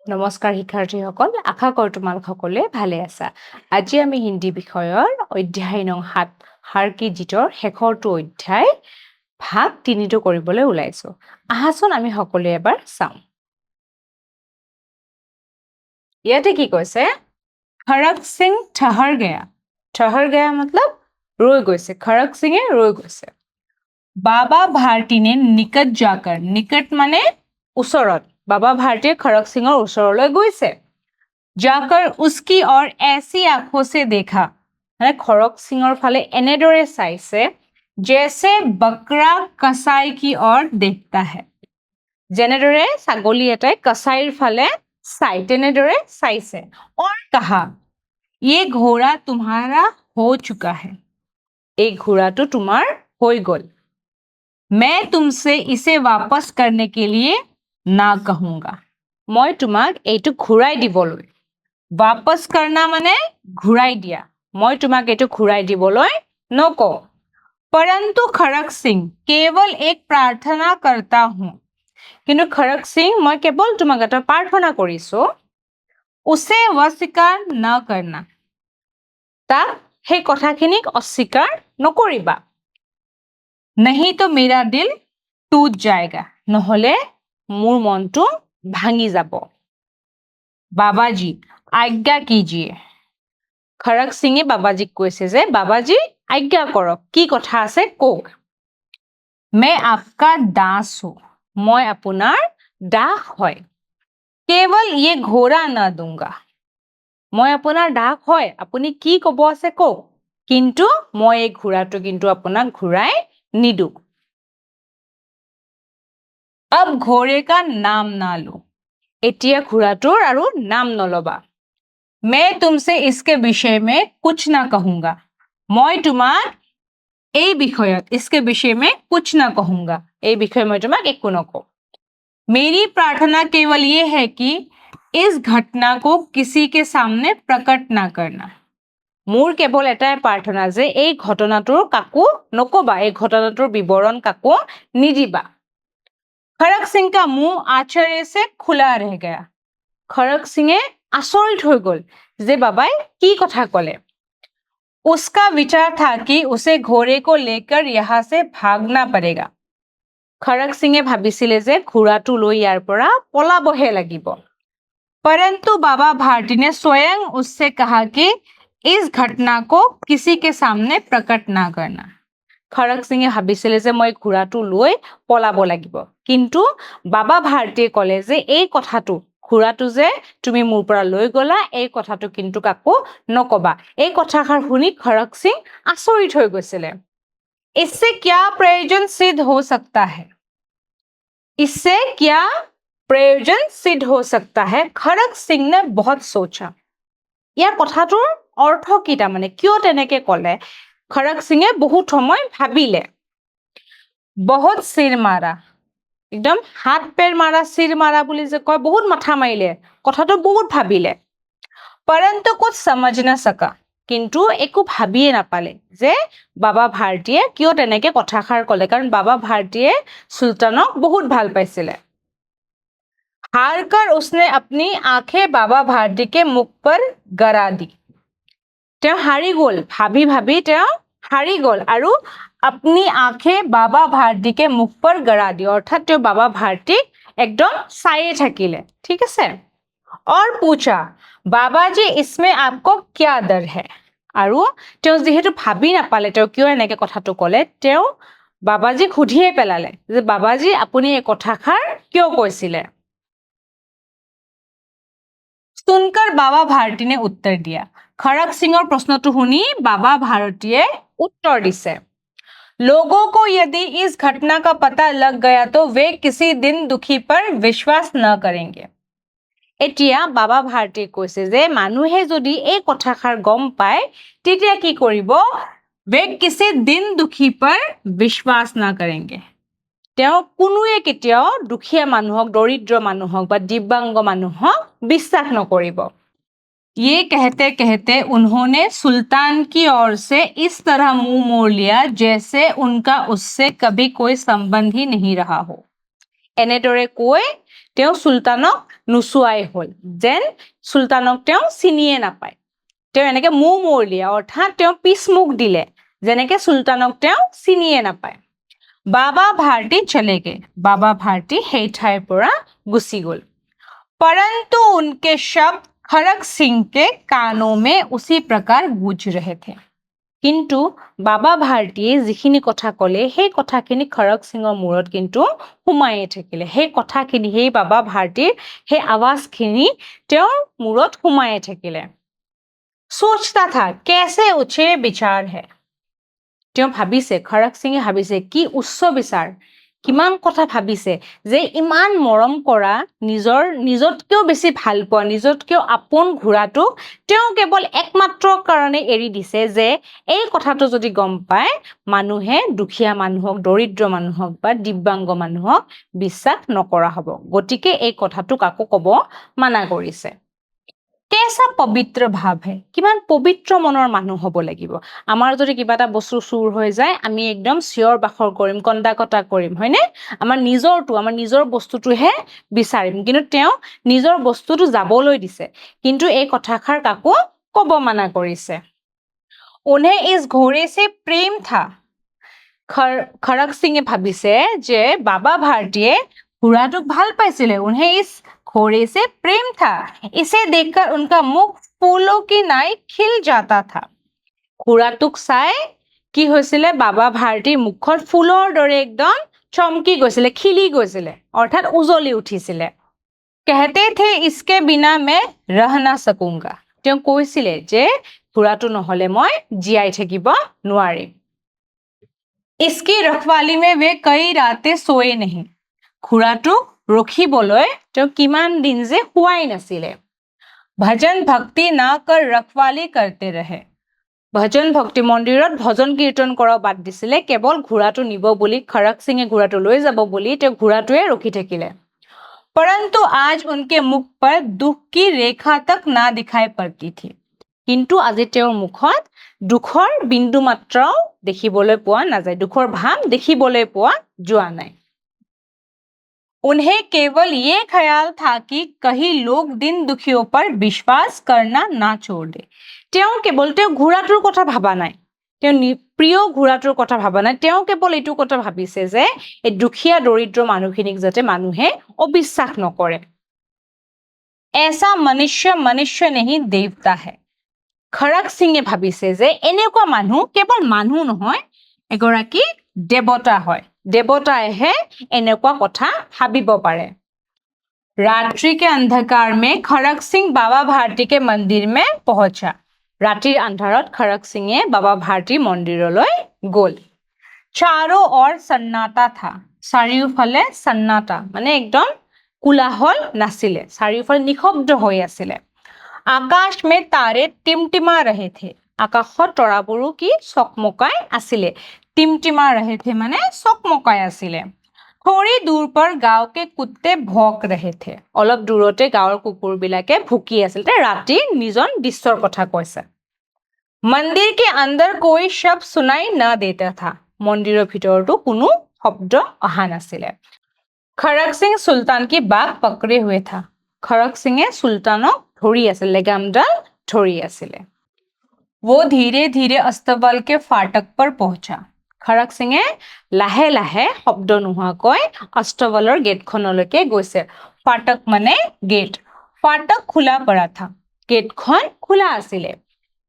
নমস্কাৰ শিক্ষাৰ্থীসকল, আশা কৰোঁ তোমালোক সকলোৱে ভালে আছা। আজি আমি হিন্দী বিষয়ৰ অধ্যায় নং ৭ হাৰ কি জিতৰ শেষৰটো অধ্যায় ভাগ ৩টো কৰিবলৈ ওলাইছো। আহাচোন আমি সকলোৱে এবাৰ চাওঁ। ইয়াতে কি কৈছে? খৰক সিং ঠহৰ গয়া। ঠহৰ গয়া মতলব ৰৈ গৈছে। খৰক সিঙে ৰৈ গৈছে। বাবা ভাৰতীনে নিকট যাকৰ, নিকট মানে ওচৰত, বাবা ভাৰতীয়ে খৰক সিঙৰ ওচৰলৈ গৈছে। जाकर उसकी और ऐसी आंखों से देखा, खरक सिंगर फाले এনেদৰে চাইছে जैसे बकरा कसाई की ओर देखता है, যেনেদৰে ছাগলী এটাই কসাইৰ ফালে চাই তেনেদৰে চাইছে। और कहा ये घोड़ा तुम्हारा हो चुका है, এই ঘোড়াটো তোমাৰ হৈ গল। मैं तुमसे इसे वापस करने के लिए ना कहूंगा, মই তোমাক এইটো ঘূৰাই দিবলৈ, वापस करना মানে ঘূৰাই দিয়া, মই তোমাক এইটো ঘূৰাই দিবলৈ নকওঁ। परंतु खरक सिंह केवल एक प्रार्थना करता हूं, কিন্তু खरक सिंह মই কেৱল তোমাক এটা প্ৰাৰ্থনা কৰিছো। उसे अस्वीकार न करना, তাক সেই কথাখিনিক অস্বীকাৰ নকৰিবা। नहीं तो मेरा दिल टूट जाएगा, নহলে মোৰ মনটো ভাঙি যাব। बाबाजी आज्ञा कीजिए, খৰক সিঙে বাবাজীক কৈছে যে বাবাজী আজ্ঞা কৰক, কি কথা আছে কওক। मैं आपका दास हूं, মই আপোনাৰ দাস হয়। केवल ये घोड़ा न दूंगा, মই আপোনাৰ দাস হয়, আপুনি কি কব আছে কওক, কিন্তু মই এই ঘোঁৰাটো কিন্তু আপোনাক ঘূৰাই নিদো। अब घोड़े का नाम ना लो, এতিয়া ঘোঁৰাটোৰ আৰু নাম নলবা। मैं तुमसे इसके विषय में कुछ ना कहूंगा, मैं तुम्हार এই বিষয়ত इसके विषय में कुछ ना कहूंगा, এই বিষয়ে মই তোমাক একো নকওঁ। मेरी प्रार्थना केवल ये है कि इस घटना को किसी के सामने प्रकट ना करना, মোৰ কেৱল এটাই প্ৰাৰ্থনা যে এই ঘটনাটোৰ কাকো নকবা, এই ঘটনাটোৰ বিৱৰণ কাকো নিদিবা। খৰক সিং কা মুহ आश्चर्य से खुला रह गया, খৰক সিঙে আচৰিত হৈ গল যে বাবাই কি কথা কলে। उसका विचार था कि उसे घोड़े को लेकर यहाँ से भागना पड़ेगा, খৰক সিঙে ভাবিছিলে যে ঘোঁৰাটো লৈ ইয়াৰ পৰা পলাবহে লাগিব। परंतु बाबा भारती ने स्वयं उससे कहा कि इस घटना को किसी के सामने प्रकट ना करना, খৰক সিঙে ভাবিছিলে যে মই ঘোঁৰাটো লৈ পলাব লাগিব, কিন্তু বাবা ভাৰতীয়ে ক'লে যে এই কথাটো, ঘোঁৰাটো যে তুমি মোৰ পৰা লৈ গলা, এই কথাটো কিন্তু কাকো নকবা। এই কথাষাৰ শুনি খৰক সিং আচৰিত হৈ গৈছিলে। इससे क्या प्रयोजन सिद्ध हो सकता है, इससे क्या प्रयोजन सिद्ध हो सकता है, खरक सिंह ने बहुत सोचा। ইয়াৰ কথাটোৰ অৰ্থ কি, তাৰমানে কিয় তেনেকে ক'লে, খৰক সিঙে বহুত সময় ভাবিলে। बहुत सिर मारा, একদম হাত পেৰ মাৰা, চিৰ মাৰা বুলি যে কয়, বহুত মাথা মাৰিলে, কথাটো বহুত ভাবিলে। परंतु कुछ समझ न सका, কিন্তু একো ভাবিয়ে নাপালে যে বাবা ভাৰতীয়ে কিয় তেনেকে কথাষাৰ ক'লে, কাৰণ বাবা ভাৰতীয়ে সুলতানক বহুত ভাল পাইছিলে। हार कर उसने अपनी आंखें बाबा भारती के मुख पर गरा दी, তেওঁ হাৰি গল, ভাবি ভাবি তেওঁ হাৰি গল আৰু अपनी आंखें बाबा भारती के मुख पर गरा दी, অৰ্থাৎ তেওঁ বাবা ভাৰতীক একদম চায়ে থাকিলে। ঠিক আছে। और पूछा बाबाजी इसमें आपको क्या डर है, আৰু তেওঁ যিহেতু ভাবি নাপালে তেওঁ কিয় এনেকে কথাটো ক'লে, তেওঁ বাবাজীক সুধিয়ে পেলালে যে বাবাজী আপুনি এই কথাষাৰ কিয় কৈছিলে। सुनकर बाबा भारती ने उत्तर दिया, खरक सिंगर प्रश्नটো শুনি बाबा भारतीয়ে उत्तर दिसे। लोगों को यदि इस घटना का पता लग गया तो वे किसी दिन दुखी पर विश्वास न करेंगे। এতিয়া বাবা ভাৰতীয়ে কৈছে যে মানুহে যদি এই কথাষাৰ গম পায় তেতিয়া কি কৰিব, वे किसी दिन दुखी पर विश्वास न करेंगे, তেওঁ কোনোৱে কেতিয়াও দুখীয়া মানুহক, দৰিদ্ৰ মানুহক বা দিব্যাংগ মানুহক বিশ্বাস নকৰিব। ये कहते कहते उन्होंने सुल्तान की ओर से इस तरह मुंह मोड़ लिया जैसे उनका उससे कभी कोई संबंध ही नहीं रहा हो, এনেদৰে কৈ তেওঁ সুলতানক নুচুৱাই হ'ল যেন সুলতানক তেওঁ চিনিয়ে নাপায় তেওঁ এনেকে মুহ মৰলিয়া অৰ্থাৎ তেওঁ পিছমুখ দিলে যেনেকে সুলতানক তেওঁ চিনিয়ে নাপায় বাবা ভাৰতী চলে গে বাবা ভাৰতী সেই ঠাইৰ পৰা গুচি গ'ল परंतु उनके शब्द खड़क सिंह के कानों में उसी प्रकार गूंज रहे थे কিন্তু বাবা ভাৰতীয়ে যিখিনি কথা ক'লে সেই কথাখিনি খৰক সিঙৰ মূৰত কিন্তু সোমায়ে থাকিলে সেই কথাখিনি সেই বাবা ভাৰতীৰ সেই আৱাজখিনি তেওঁৰ মূৰত সোমায়ে থাকিলে सोचता था कैसे ऊंचे विचार है তেওঁ ভাবিছে খৰক সিঙে ভাবিছে কি উচ্চ বিচাৰ কিমান কথা ভাবিছে যে ইমান মৰম কৰা নিজতকেও বেছি ভাল পোৱা নিজতকেও আপোন ঘোঁৰাটো তেওঁ কেৱল একমাত্ৰ কাৰণে এৰি দিছে যে এই কথাটো যদি গম পায় মানুহে দুখীয়া মানুহক দৰিদ্ৰ মানুহক বা দিব্যাংগ মানুহক বিশ্বাস নকৰা হ'ব গতিকে এই কথাটো কাকো ক'ব মানা কৰিছে কেঁচা পবিত্ৰ ভাৱ হে কিমান পবিত্ৰ মনৰ মানুহ হ'ব লাগিব আমাৰ যদি কিবা এটা বস্তু চুৰ হৈ যায় আমি একদম চিঞৰ বাখৰ কৰিম কন্দা কটা কৰিম হয়নে আমাৰ নিজৰ বস্তুটোহে বিচাৰিম কিন্তু তেওঁ নিজৰ বস্তুটো যাবলৈ দিছে কিন্তু এই কথাষাৰ কাকো ক'ব মানা কৰিছে उन्हें इस घोड़े से प्रेम था खड़क सिंहे ভাবিছে যে বাবা ভাৰতীয়ে ঘোঁৰাটোক ভাল পাইছিলে उन्हें इस घोड़े से प्रेम था इसे देखकर उनका मुख फूलों की नाई खिल जाता था ঘোঁৰাটোক চাই কি হৈছিলে বাবা ভাৰতীৰ মুখত ফুলৰ দৰে একদম চমকি গৈছিলে খিলি গৈছিলে অৰ্থাৎ উজলি উঠিছিলে कहते थे इसके बिना मैं रह ना सकूंगा তেওঁ কৈছিলে যে ঘোঁৰাটো নহলে মই জীয়াই থাকিব নোৱাৰিম इसकी रखवाली में वे कई रातें सोए नहीं ঘোঁৰাটোক ৰখিবলৈ তেওঁ কিমান দিন যে শুৱাই নাছিলে भजन भक्ति ना कर रखवाली करते रहे भजन भक्ति মন্দিৰত ভজন কীৰ্তন কৰাও বাদ দিছিলে কেৱল ঘোঁৰাটো নিব বুলি খৰক সিঙে ঘোঁৰাটো লৈ যাব বুলি তেওঁ ঘোঁৰাটোৱে ৰখি থাকিলে परंतु आज उनके मुख पर दुख की रेखा तक ना दिखाई पड़ती थी কিন্তু আজি তেওঁৰ মুখত দুখৰ বিন্দু মাত্ৰাও দেখিবলৈ পোৱা নাযায় দুখৰ ভাৱ দেখিবলৈ পোৱা যোৱা নাই उन्हें केवल ये ख्याल था कि कहीं लोग दिन दुखियों पर विश्वास करना ना छोड़ दे তেওঁ কেৱল তেওঁ ঘোঁৰাটোৰ কথা ভাবা নাই তেওঁ প্ৰিয় ঘোঁৰাটোৰ কথা ভাবা নাই তেওঁ কেৱল এইটো কথা ভাবিছে যে এই দুখীয়া দৰিদ্ৰ মানুহখিনিক যাতে মানুহে অবিশ্বাস নকৰে ऐसा मनुष्य नहीं देवता है খৰক সিঙে ভাবিছে যে এনেকুৱা মানুহ কেৱল মানুহ নহয় এগৰাকী দেৱতা হয় দেৱতাইহে এনেকুৱা কথা ভাবিব পাৰে रात्रि के अंधकार में खड़क सिंह बाबा भारती के मंदिर में पहुंचा रात्रिर अंधारत खड़क सिंहे बाबा भारती मंदिरলৈ গ'ল चारों ओर सन्नाटा था চাৰিওফালে सन्नाटा মানে একদম কোলাহল নাছিলে চাৰিওফালে নিশব্দ হৈ আছিলে आकाश में तारे टिमटिमा रहे थे आकाशत তৰাবোৰো কি চকমকাই আছিলে टिमटिमा रहे थे মানে চকমকাই আছিলে थोड़ी दूर पर गांव के कुत्ते भौंक रहे थे অলপ দূৰতে গাঁৱৰ কুকুৰবিলাকে ভুকি আছিল ৰাতি নিজন দৃশ্যৰ কথা কৈছে मंदिर के अंदर कोई शब्द सुनाई न देता था মন্দিৰৰ ভিতৰতো কোনো শব্দ অহা নাছিলে खड़क सिंह सुल्तान की बाग पकड़े हुए था खड़क सिंहे सुल्तानक धरि আছিল लेगामडाल धरि आছিলে वो धीरे धीरे अस्तबल के फाटक पर पहुंचा खड़क सिंहे लाहे लाहे शब्द নোহোৱাকৈ अस्तबলৰ गेटखনলৈকে গৈছে फाटक মানে गेट फाटक खुला पड़ा था गेटখন खुला आছিলে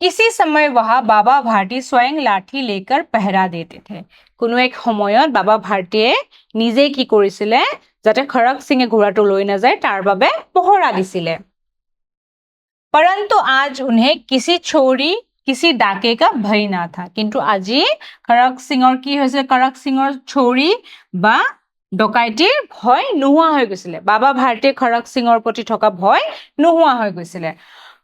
किसी समय वहां बाबा भारती स्वयं लाठी लेकर पहरा देते थे কোনো এক সময়ত বাবা ভাৰতীয়ে নিজে কি কৰিছিলে যাতে খৰক সিঙে ঘোঁৰাটো লৈ না যায় তাৰ বাবে পহৰা দিছিলে परंतु आज उन्हें किसी चोरी किसी डाके का भय ना था किंतु আজি খৰক সিঙৰ কি হৈছে খৰক সিঙৰ চোৰী বা ডকাইতিৰ ভয় নোহোৱা হৈ গৈছিলে বাবা ভাৰতীয়ে খৰক সিঙৰ প্ৰতি থকা ভয় নোহোৱা হৈ গৈছিলে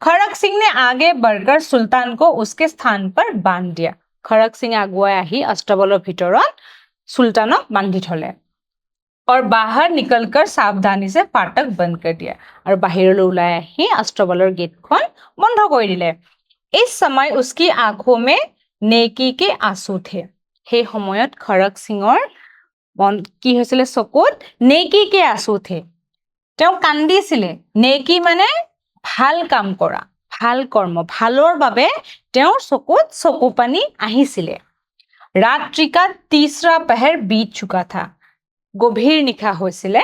खड़क सिंह ने आगे बढ़कर सुल्तान को उसके स्थान पर बांध दिया खड़क सिंह आगुआई आही अस्तबলৰ ভিতৰত सुल्तानक बांधि थले और बाहर निकलकर सावधानी से फाटक बंद कर दिया और बाहिरলৈ ওলাই আহি अस्तबলৰ गेटখন বন্ধ কৰি দিলে इस समय उसकी आंखों में नेकी के आंसू थे সেই সময়ত খৰক সিঙৰ কি হৈছিলে চকুত नेकी के आंसू थे তেওঁ কান্দিছিলে নেকি মানে ভাল কাম কৰা ভাল কৰ্ম ভালৰ বাবে তেওঁৰ চকুত চকু পানী আহিছিলে रात्रि का तीसरा पहर बीत चुका था गभीर निशा হৈছিলে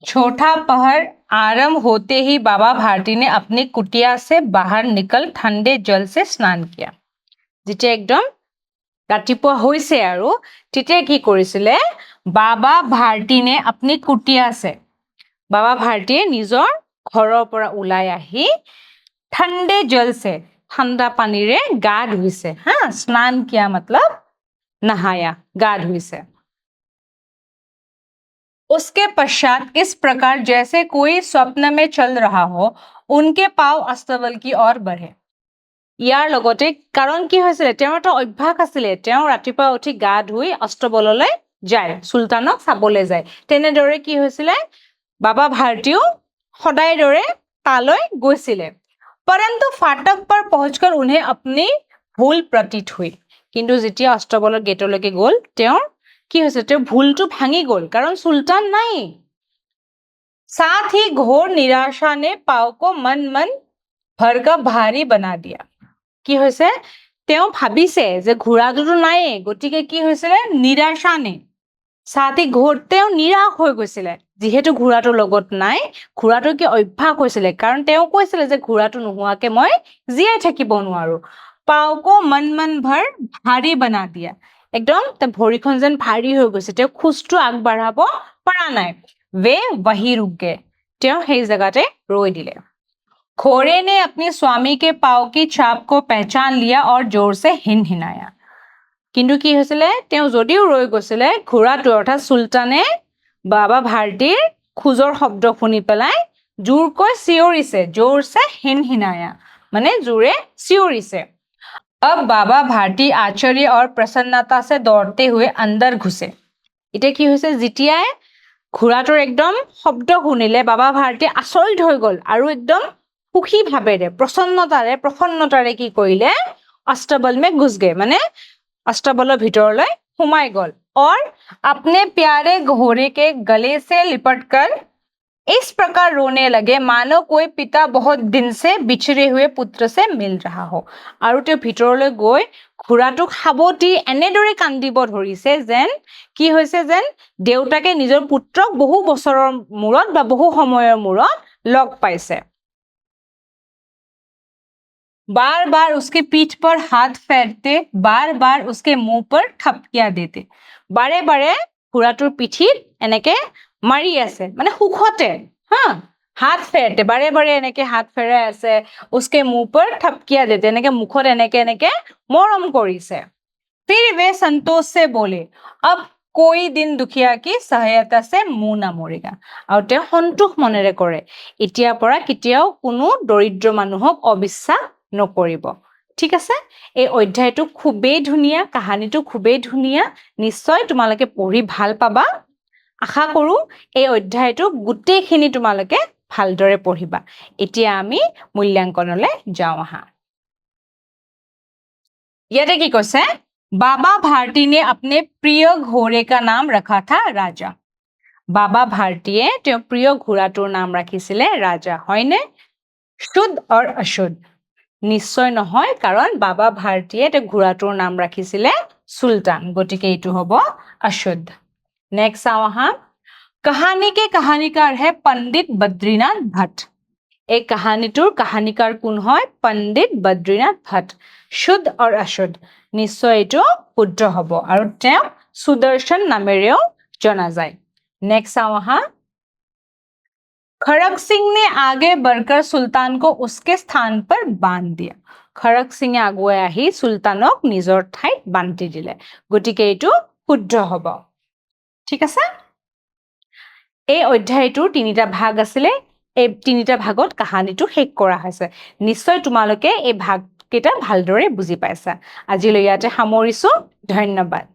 चौथा पहर आरंभ होते ही बाबा भारती ने अपनी कुटिया से बाहर निकल ठंडे जल से स्नान किया যেতিয়া একদম ৰাতিপুৱা হৈছে আৰু তেতিয়া কি কৰিছিলে বাবা ভাৰতীনে अपनी कुटिया से বাবা ভাৰতীয়ে নিজৰ ঘৰৰ পৰা ওলাই আহি ठंडे जल से ठंडा पानीरे गा धुइसे हाँ स्नान किया मतलब नहाया गा धुइसे उसके पश्चात इस प्रकार जैसे कोई स्वप्न में चल रहा हो उनके पाव अस्तबल की ओर बढ़े ইয়াৰ লগতে কাৰণ কি হৈছিল তেওঁৰ এটা অভ্যাস আছিল তেওঁ ৰাতিপুৱা উঠি গা ধুই অষ্টবললৈ যায় সুলতানক চাবলৈ যায় তেনেদৰে কি হৈছিল বাবা ভাৰতীও সদায় দৰে তালৈ গৈছিল परंतु फाटक पर पहुंचकर उन्हें अपनी भूल प्रतीत हुई किंतु যেতিয়া অষ্টবলৰ গেটলৈকে গ'ল তেওঁৰ কি হৈছে তেওঁ ভুলটো ভাঙি গ'ল কাৰণ সুলতান নাই साथ ही घोर निराशा ने पाव को मन मन भर का भारी बना दिया কি হৈছে তেওঁ ভাবিছে যে ঘোঁৰাটো নাই গতিকে কি হৈছিল নিৰাশা নে সাথী ঘোৰ তেওঁ নিৰাশ হৈ গৈছিল যেহেতু ঘোঁৰাটো লগত নাই ঘোঁৰাটো কি অভ্যাস হৈছিল কাৰণ তেওঁ কৈছিল যে ঘোঁৰাটো নোহোৱাকে মই জীয়াই থাকিব নোৱাৰো পাওকো মন মন ভৰ ভাৰী বনা দিয়া একদম তে ভৰিখন যেন ভাৰী হৈ গৈছে তেওঁ খুজটো আগবাঢ়াব পৰা নাই वे वही रुक गए তেওঁ সেই জায়গাতে ৰৈ দিলে घोड़े ने अपने स्वामी के पाव की छाप को पहचान लिया और जोर से हिनहिनाया কিন্তু কি হৈছিল তেওঁ যদিও ৰৈ গৈছিল ঘোঁৰাটো অৰ্থাৎ সুলতানে বাবা ভাৰতীৰ খুজৰ শব্দ শুনি পেলাই জোৰকৈ চিঞৰিছে জোৰছে হিনহিনায়া মানে জোৰে চিঞৰিছে अब बाबा भारती आश्चर्य और प्रसन्नता से दौड़ते हुए अंदर घुसे इते কি হৈছে যেতিয়াই ঘোঁৰাটোৰ একদম শব্দ শুনিলে বাবা ভাৰতী আচৰিত হৈ গ'ল আৰু একদম সুখী ভাবেৰে প্ৰসন্নতাৰে কি কৰিলে अस्तबल में घुस गए माने अस्तबলৰ ভিতৰলৈ সোমাই গ'ল और अपने प्यारे घोड़े के गले से लिपटकर इस प्रकार रोने लगे मानो कोई पिता बहुत दिन से बिछड़े हुए पुत्र से मिल रहा हो আৰু তেওঁ ভিতৰলৈ গৈ ঘোঁৰাটোক সাবতি এনেদৰে কান্দিব ধৰিছে যেন কি হৈছে যেন দেউতাকে নিজৰ পুত্ৰক বহু বছৰৰ মূৰত বা বহু সময়ৰ মূৰত লগ পাইছে बार बार उसके पीठ पर हाथ फेरते बार बार उसके मुंह पर ठपकियां देते बारे बारे घोड़ाटोर पिठित এনেকে মাৰি আছে মানে সুখতে হ্যাঁ हाथ फेरते बारे बारे এনেকে हाथ फेराय আছে उसके मुंह पर ठपकियां देते এনেকে মুখত এনেকে মৰম কৰিছে फिर वे संतोष से बोले अब कोई दिन दुखिया की सहायता से मुंह ना मोरेगा আৰু তেওঁ সন্তোষ মনেৰে কৰে এতিয়া পৰা কেতিয়াও কোনো দৰিদ্ৰ মানুহক অবিশ্বাস নকৰিব ঠিক আছে এই অধ্যায়টো খুবেই ধুনিয়া কাহিনীটো খুবেই ধুনিয়া নিশ্চয় তোমালোকে পঢ়ি ভাল পাবা আশা কৰো এই অধ্যায়টো গুটেইখিনি তোমালোকে ভালদৰে পঢ়িবা এতিয়া আমি মূল্যাঙ্কনলৈ যাওঁ আহা ইয়াতে কি কৈছে बाबा भारती ने अपने प्रिय घोड़े का नाम रखा था राजा बाबा भारतीये তেওঁ প্ৰিয় ঘোঁৰাটোৰ নাম ৰাখিছিলে ৰাজা হয়নে শুদ্ধ और अशुদ্ধ নিশ্চয় নহয় কাৰণ বাবা ভাৰতীয়ে তেওঁ ঘোঁৰাটোৰ নাম ৰাখিছিলে সুলতান গতিকে এইটো হ'ব अशुद्ध नेक्स्ट आओ हां कहानी के कहानीकार है पंडित बद्रीनाथ भट्ट এই কাহিনীটোৰ কাহিনীকাৰ কোন হয় पंडित बद्रीनाथ भट्ट शुद्ध और अशुद्ध নিশ্চয় এইটো শুদ্ধ হ'ব আৰু তেওঁ সুদৰ্শন নামেৰেও জনা যায় नेक्स्ट आओ हां खड़क सिंह ने आगे बढ़कर सुल्तान को उसके स्थान पर बांध दिया खड़क सिंह आगुৱাই আহি সুলতানক নিজৰ ঠাইত বান্ধি দিলে গতিকে এইটো শুদ্ধ হ'ব ঠিক আছে এই অধ্যায়টোৰ তিনিটা ভাগ আছিল এই তিনিটা ভাগত কাহিনীটো শেষ কৰা হৈছে নিশ্চয় তোমালোকে এই ভাগ কেইটা ভালদৰে বুজি পাইছা আজিলৈ ইয়াতে সামৰিছো ধন্যবাদ